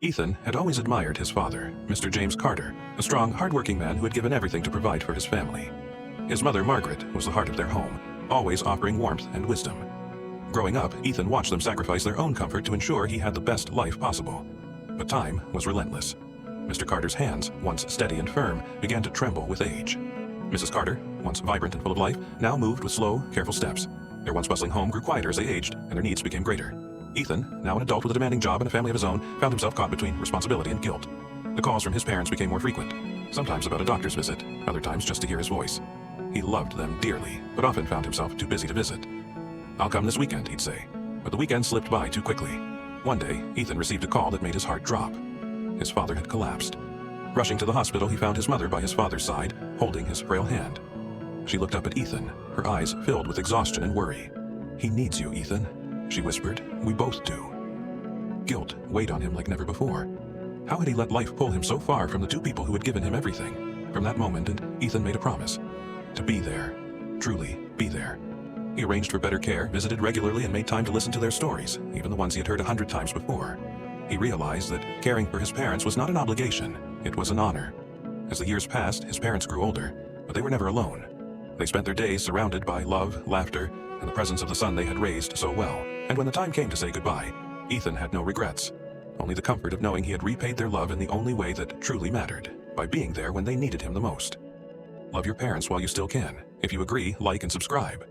Ethan had always admired his father, Mr. James Carter, a strong, hard-working man who had given everything to provide for his family. His mother, Margaret, was the heart of their home, always offering warmth and wisdom. Growing up, Ethan watched them sacrifice their own comfort to ensure he had the best life possible. But time was relentless. Mr. Carter's hands, once steady and firm, began to tremble with age. Mrs. Carter, once vibrant and full of life, now moved with slow, careful steps. Their once bustling home grew quieter as they aged, and their needs became greater. Ethan, now an adult with a demanding job and a family of his own, found himself caught between responsibility and guilt. The calls from his parents became more frequent, sometimes about a doctor's visit, other times just to hear his voice. He loved them dearly, but often found himself too busy to visit. "I'll come this weekend," he'd say, but the weekend slipped by too quickly. One day, Ethan received a call that made his heart drop. His father had collapsed. Rushing to the hospital, he found his mother by his father's side, holding his frail hand. She looked up at Ethan, her eyes filled with exhaustion and worry. "He needs you, Ethan," she whispered. "We both do." Guilt weighed on him like never before. How had he let life pull him so far from the two people who had given him everything? From that moment, Ethan made a promise. To be there. Truly be there. He arranged for better care, visited regularly, and made time to listen to their stories, even the ones he had heard 100 times before. He realized that caring for his parents was not an obligation, it was an honor. As the years passed, his parents grew older, but they were never alone. They spent their days surrounded by love, laughter, and the presence of the son they had raised so well. And when the time came to say goodbye, Ethan had no regrets. Only the comfort of knowing he had repaid their love in the only way that truly mattered, by being there when they needed him the most. Love your parents while you still can. If you agree, like and subscribe.